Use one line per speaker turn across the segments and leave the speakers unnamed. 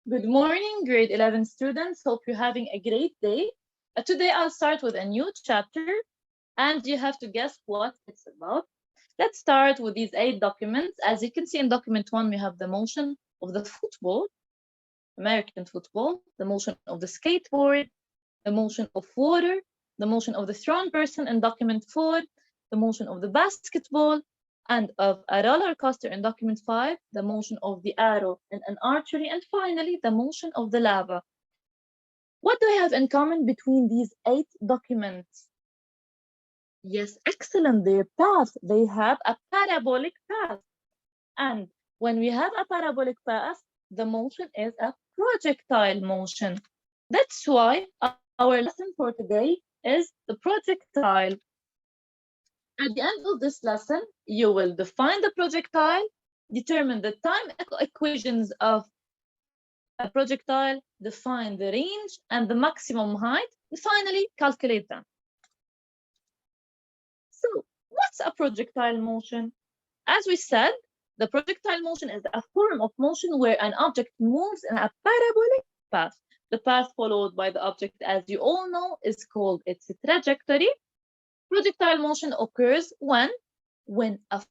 Good morning, grade 11 students. Hope you're having a great day. Today I'll start with a new chapter and you have to guess what it's about. Let's start with these 8 documents. As you can see in document 1, we have the motion of the football, American football, the motion of the skateboard, the motion of water, the motion of the thrown person in document 4, the motion of the basketball, and of a roller coaster in document 5, the motion of the arrow in an archery, and finally, the motion of the lava. What do I have in common between these 8 documents? Yes, excellent, their path. They have a parabolic path. And when we have a parabolic path, the motion is a projectile motion. That's why our lesson for today is the projectile. At the end of this lesson, you will define the projectile, determine the time equations of a projectile, define the range and the maximum height, and finally calculate them. So, what's a projectile motion? As we said, the projectile motion is a form of motion where an object moves in a parabolic path. The path followed by the object, as you all know, is called its trajectory. Projectile motion occurs when a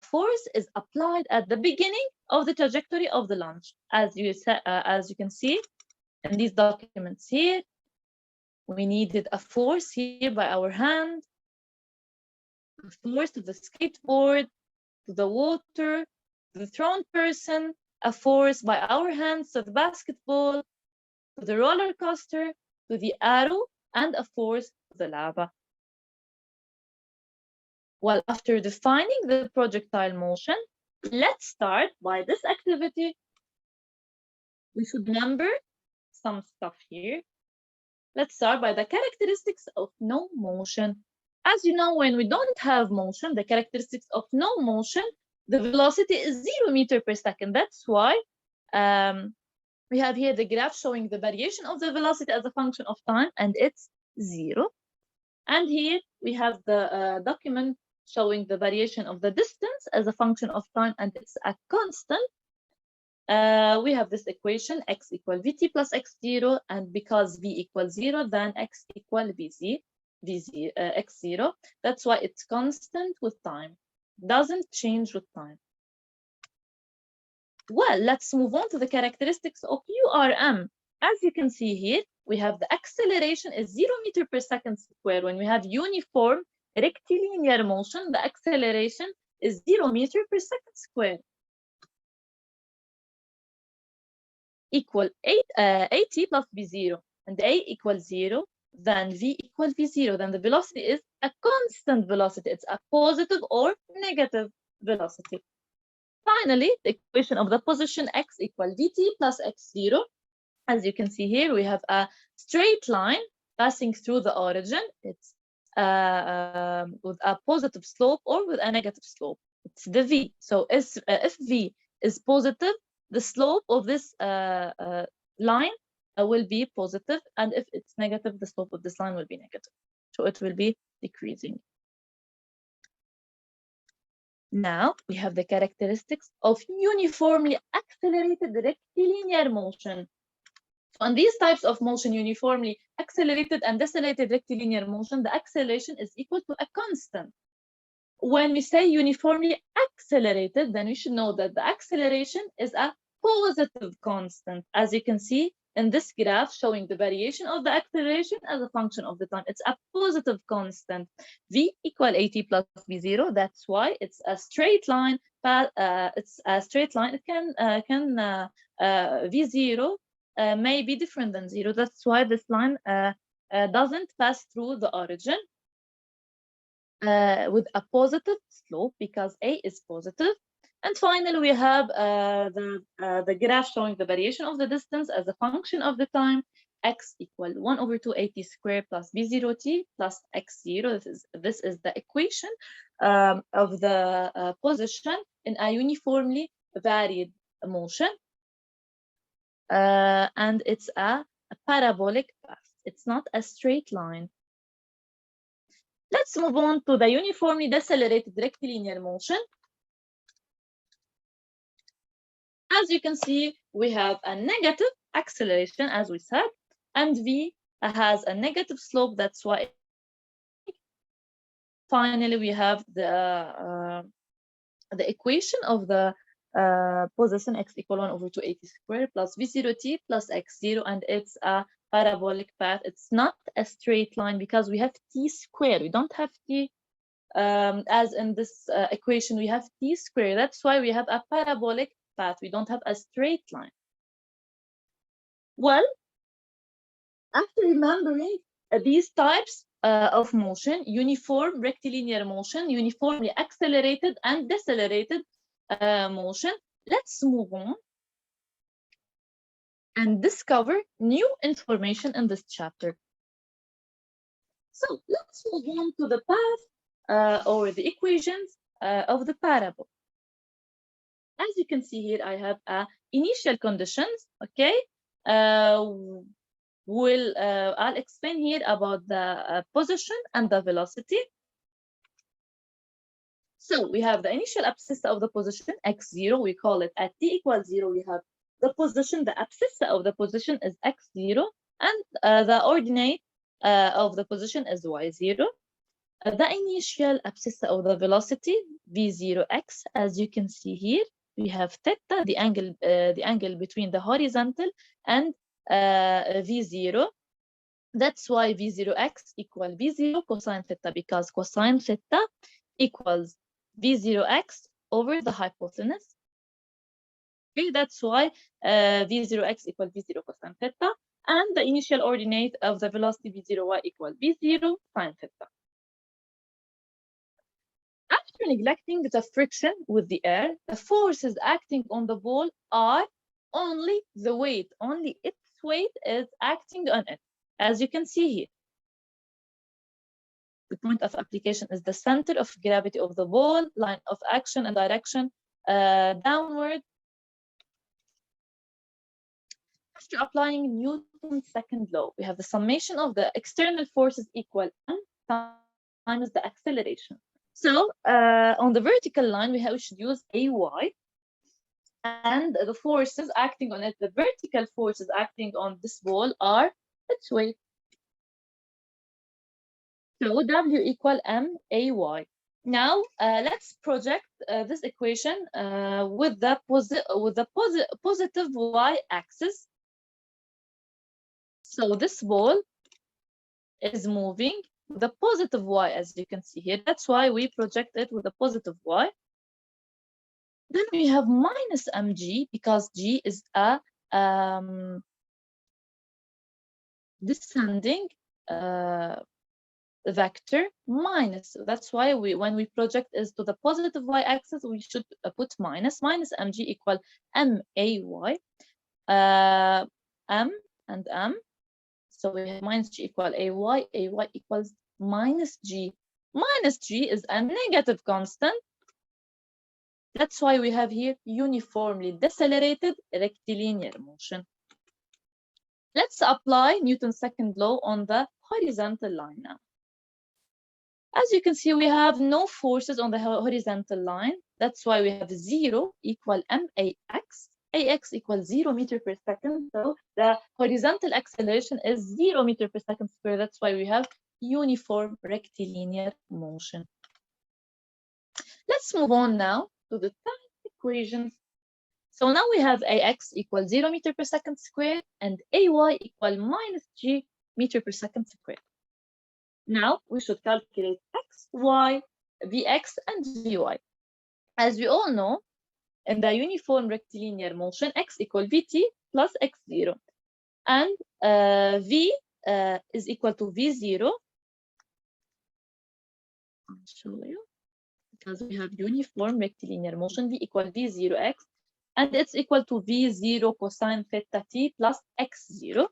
force is applied at the beginning of the trajectory of the launch. As you can see in these documents here, we needed a force here by our hand, a force to the skateboard, to the water, to the thrown person, a force by our hands to the basketball, to the roller coaster, to the arrow, and a force to the lava. Well, after defining the projectile motion, let's start by this activity. We should remember some stuff here. Let's start by the characteristics of no motion. As you know, when we don't have motion, the characteristics of no motion, the velocity is 0 meters per second. That's why we have here the graph showing the variation of the velocity as a function of time, and it's 0. And here we have the document showing the variation of the distance as a function of time, and it's a constant. We have this equation, x equal vt plus x0, and because v equals 0, then x equal x0. That's why it's constant with time, doesn't change with time. Well, let's move on to the characteristics of URM. As you can see here, we have the acceleration is 0 meters per second square. When we have uniform rectilinear motion, the acceleration is 0 meters per second square. Equal at plus b0, and a equals 0, then v equals v0, then the velocity is a constant velocity. It's a positive or negative velocity. Finally, the equation of the position x equal vt plus x0. As you can see here, we have a straight line passing through the origin. It's with a positive slope or with a negative slope. It's the v. So if v is positive, the slope of this line will be positive, and if it's negative, the slope of this line will be negative. So it will be decreasing. Now we have the characteristics of uniformly accelerated rectilinear motion. On these types of motion, uniformly accelerated and decelerated rectilinear motion, the acceleration is equal to a constant. When we say uniformly accelerated, then we should know that the acceleration is a positive constant, as you can see in this graph showing the variation of the acceleration as a function of the time. It's a positive constant. V equal at plus v0. That's why it's a straight line. It's a straight line. It can v0 may be different than 0. That's why this line doesn't pass through the origin with a positive slope because a is positive. And finally, we have the graph showing the variation of the distance as a function of the time. X equal 1/2 at squared plus b0t plus x0. This is the equation of the position in a uniformly varied motion. And it's a parabolic path. It's not a straight line. Let's move on to the uniformly decelerated rectilinear motion. As you can see, we have a negative acceleration, as we said, and v has a negative slope. That's why finally we have the equation of the position x equal 1 over 2at squared plus v0t plus x0, and it's a parabolic path. It's not a straight line because we have t squared. We don't have t as in this equation. We have t squared. That's why we have a parabolic path. We don't have a straight line. Well, after remembering these types of motion, uniform rectilinear motion, uniformly accelerated and decelerated motion, let's move on and discover new information in this chapter. So let's move on to the path or the equations of the parabol. As you can see here, I have initial conditions. Okay, I'll explain here about the position and the velocity. So we have the initial abscissa of the position x0. We call it at t equals 0. We have the position, the abscissa of the position is x0, and the ordinate of the position is y0. The initial abscissa of the velocity v0x, as you can see here, we have theta, the angle between the horizontal and v0. That's why v0x equal v0 cosine theta, because cosine theta equals v0x over the hypotenuse. Okay, that's why v0x equal v0 cosine theta, and the initial ordinate of the velocity v0y equal v0 sine theta. After neglecting the friction with the air, the forces acting on the ball are only the weight, only its weight is acting on it, as you can see here. The point of application is the center of gravity of the ball, line of action and direction downward. After applying Newton's second law, we have the summation of the external forces equal m times the acceleration. So on the vertical line, we should use AY, and the forces acting on it, the vertical forces acting on this ball are its weight. So W equal MAY. Now let's project this equation with the positive y-axis. So this ball is moving with the positive y, as you can see here. That's why we project it with a positive y. Then we have minus mg, because g is a descending vector minus. So that's why when we project is to the positive y-axis, we should put minus mg equal may, m and m. So we have minus g equal ay equals minus g. Minus g is a negative constant. That's why we have here uniformly decelerated rectilinear motion. Let's apply Newton's second law on the horizontal line now. As you can see, we have no forces on the horizontal line. That's why we have 0 equal max. Ax equals 0 meter per second. So the horizontal acceleration is 0 meter per second squared. That's why we have uniform rectilinear motion. Let's move on now to the third equation. So now we have Ax equals 0 meter per second squared and Ay equal minus g meter per second squared. Now we should calculate x, y, vx, and vy. As we all know, in the uniform rectilinear motion, x equal vt plus x0, and v is equal to v0. I'll show you, because we have uniform rectilinear motion, v equal v0x, and it's equal to v0 cosine theta t plus x0.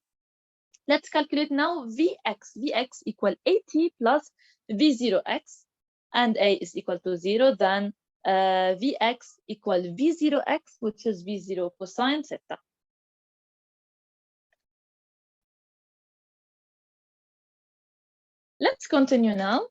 Let's calculate now vx. Vx equal at plus v0x, and a is equal to 0. Then vx equal v0x, which is v0 cosine theta. Let's continue now.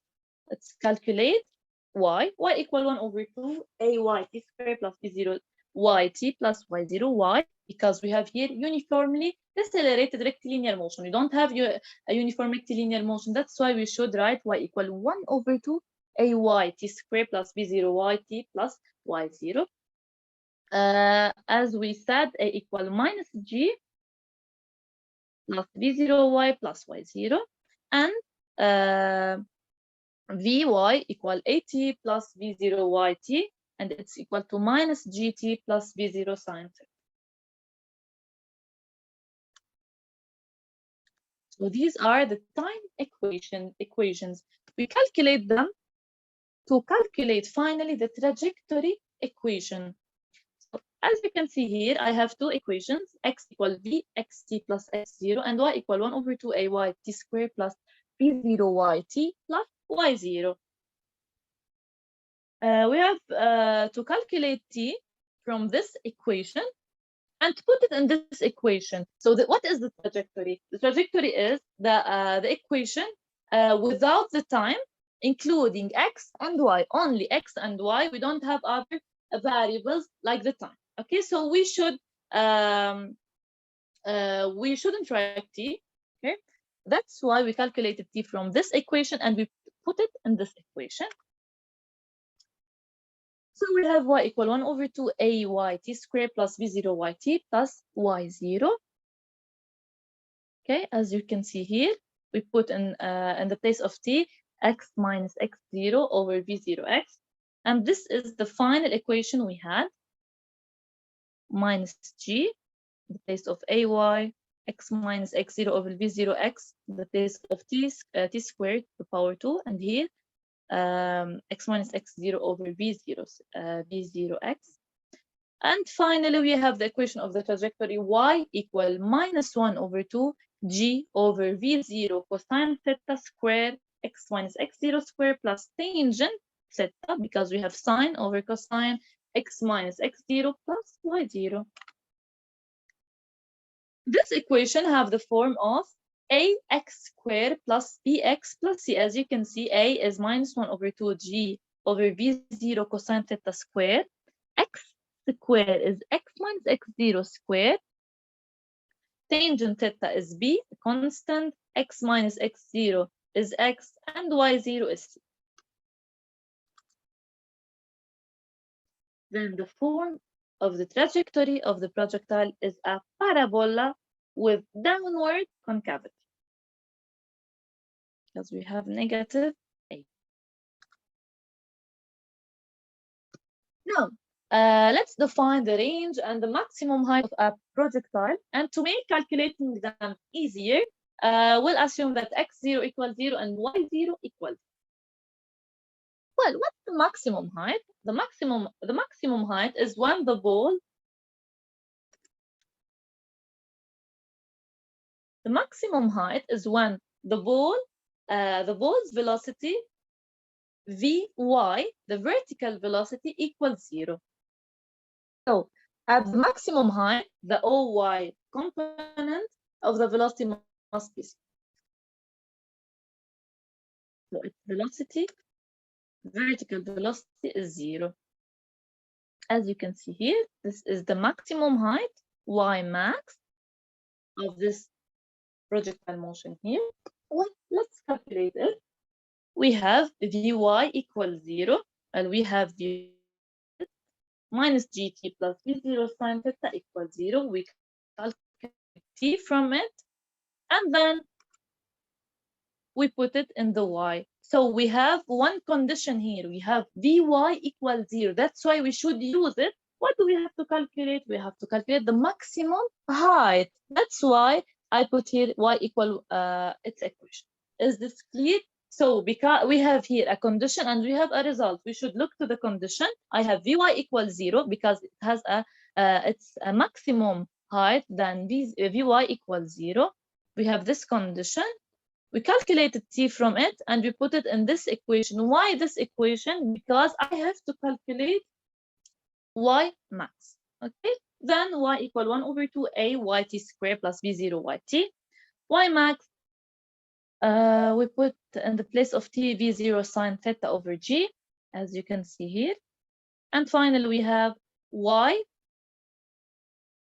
Let's calculate y. Y equal 1 over 2 ay t squared plus v0 yt plus y0. Why? Because we have here uniformly decelerated rectilinear motion. We don't have a uniform rectilinear motion. That's why we should write y equal 1 over 2 ayt square plus b0 yt plus y0. As we said, a equal minus g plus v0y plus y0, and vy equal at plus v0yt, and it's equal to minus gt plus v0 sine theta. So these are the time equations. We calculate them to calculate finally the trajectory equation. So as you can see here, I have two equations, x equal v xt plus x0 and y equal 1 over 2 ayt square plus v0yt plus y0. We have to calculate t from this equation and put it in this equation. So what is the trajectory? The trajectory is the equation without the time, including x and y, only x and y. We don't have other variables like the time. Okay, so we shouldn't write t. Okay, that's why we calculated t from this equation and we put it in this equation. So we have y equal 1 over 2 ayt square plus v0yt plus y0. Okay, as you can see here, we put in the place of t x minus x0 over v0x, and this is the final equation we had, minus g in the place of ay, x minus x0 over v0x in the place of t squared to the power 2, and here x minus x0 over v0x. And finally, we have the equation of the trajectory y equal minus 1 over 2 g over v0 cosine theta square x minus x0 square plus tangent theta, because we have sine over cosine x minus x0 plus y0. This equation have the form of ax squared plus bx plus c. As you can see, a is minus 1 over 2 g over v0 cosine theta squared. X squared is x minus x0 squared. Tangent theta is b, constant. X minus x0 is x, and y0 is c. Then the form of the trajectory of the projectile is a parabola with downward concavity, because we have negative a. Now, let's define the range and the maximum height of a projectile, and to make calculating them easier, we'll assume that x0 equals 0 and y0 equals. Well, what's the maximum height? The maximum height is when the ball. The maximum height is when the ball's velocity Vy, the vertical velocity, equals 0. So at the maximum height, the Oy component of the velocity must be 0. So its velocity, vertical velocity, is 0. As you can see here, this is the maximum height, y max, of this projectile motion here. Well, let's calculate it. We have Vy equals 0, and we have v minus gt plus v0 sine theta equals 0. We calculate t from it, and then we put it in the y. So we have one condition here. We have Vy equals 0. That's why we should use it. What do we have to calculate? We have to calculate the maximum height. That's why I put here y equal its equation. Is this clear? So because we have here a condition and we have a result, we should look to the condition. I have Vy equals 0 because it has it's a maximum height than Vy equals 0. We have this condition. We calculated t from it and we put it in this equation. Why this equation? Because I have to calculate y max. Okay, then y equal 1 over 2 ayt square plus v0 yt. Y max, we put in the place of t v0 sine theta over g, as you can see here. And finally, we have y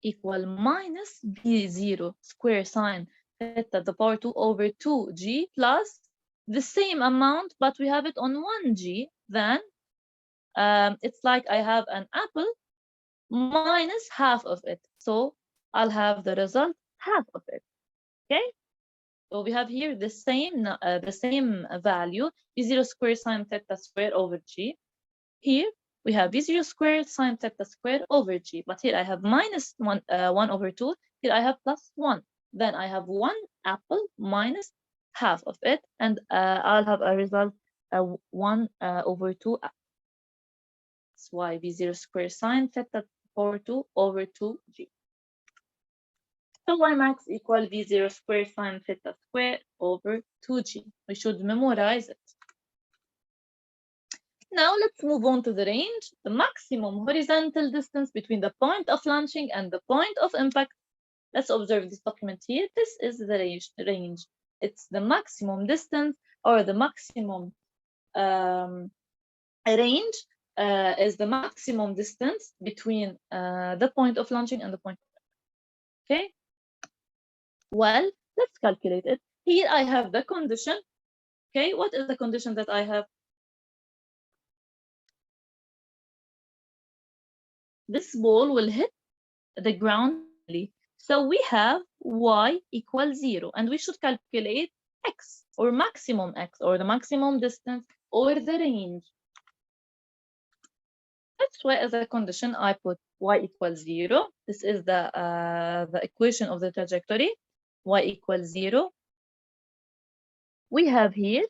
equal minus V0 square sine theta to the power 2 over 2g plus the same amount, but we have it on 1g. Then it's like I have an apple minus half of it. So I'll have the result half of it. Okay? So we have here the same value, V0 square sine theta square over g. Here we have V0 squared sine theta squared over g. But here I have minus 1 over 2. Here I have plus 1. Then I have 1 apple minus half of it. And I'll have a result 1 over 2 apples. That's why V0 squared sine theta power 2 over 2g. So y max equal V0 squared sine theta squared over 2g. We should memorize it. Now let's move on to the range, the maximum horizontal distance between the point of launching and the point of impact. Let's observe this document here. This is the range. It's the maximum distance, or the maximum range is the maximum distance between the point of launching and the point of impact. Okay? Well, let's calculate it. Here I have the condition. Okay, what is the condition that I have? This ball will hit the ground. So we have y equals 0, and we should calculate x, or maximum x, or the maximum distance, or the range. That's why as a condition I put y equals 0. This is the equation of the trajectory, y equals 0. We have here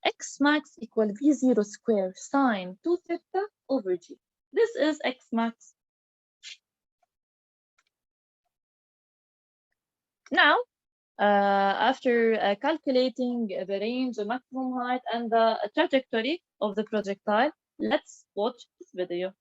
x max equal v0 square sine 2 theta over g. This is x max. Now, after calculating the range, the maximum height, and the trajectory of the projectile, let's watch this video.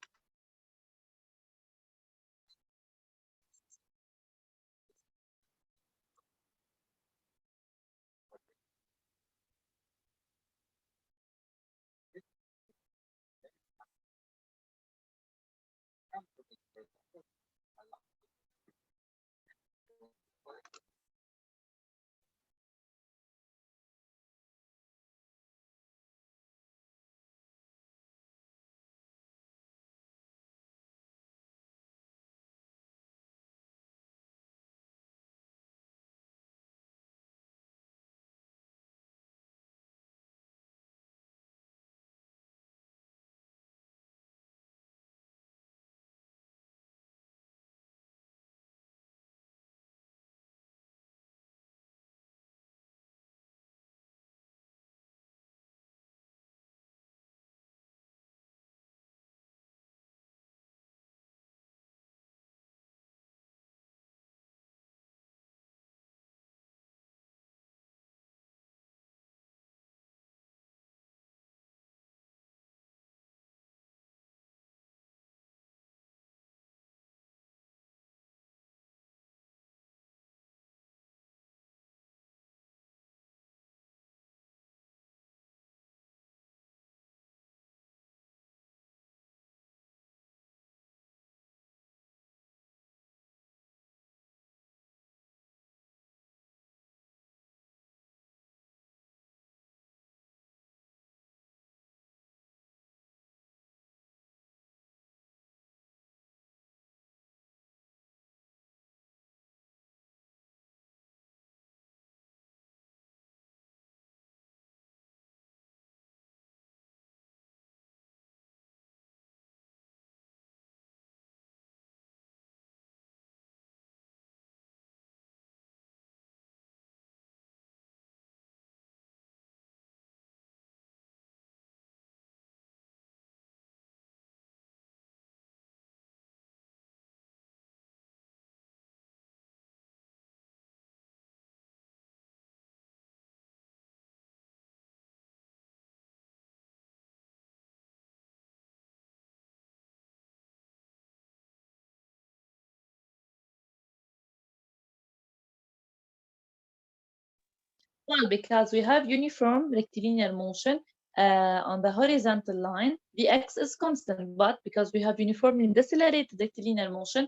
Well, because we have uniform rectilinear motion, on the horizontal line, Vx is constant, but because we have uniformly decelerated rectilinear motion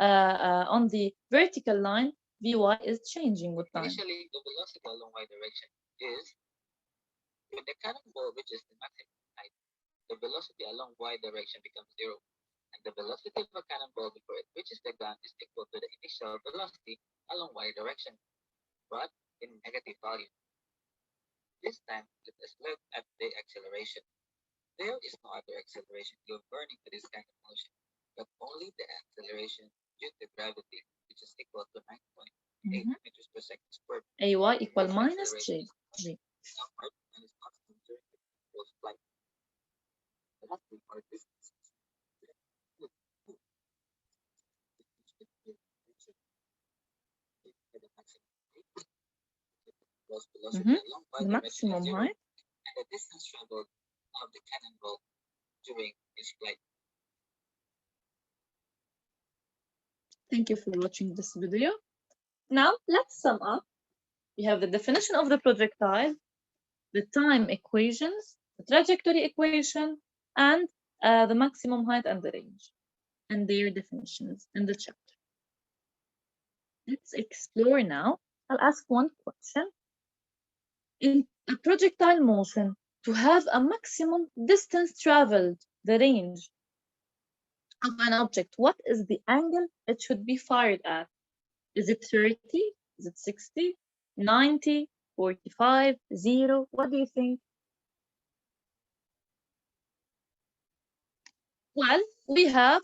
on the vertical line, Vy is changing with time.
Initially, the velocity along y direction is, when the cannonball reaches the maximum height, the velocity along y direction becomes 0, and the velocity of a cannonball before it reaches the ground is equal to the initial velocity along y direction, but in negative value. This time, let us look at the acceleration. There is no other acceleration governing to this kind of motion, but only the acceleration due to gravity, which is equal to 9.8 meters per second squared.
Ay equal minus g.
Downward and is constant during the close flight. Lastly, our distance.
The maximum height
and the distance traveled of the cannonball during its flight.
Thank you for watching this video. Now let's sum up. We have the definition of the projectile, the time equations, the trajectory equation, and the maximum height and the range, and their definitions in the chapter. Let's explore now. I'll ask one question. In a projectile motion, to have a maximum distance traveled, the range of an object, what is the angle it should be fired at? Is it 30? Is it 60? 90? 45? 0? What do you think? Well, we have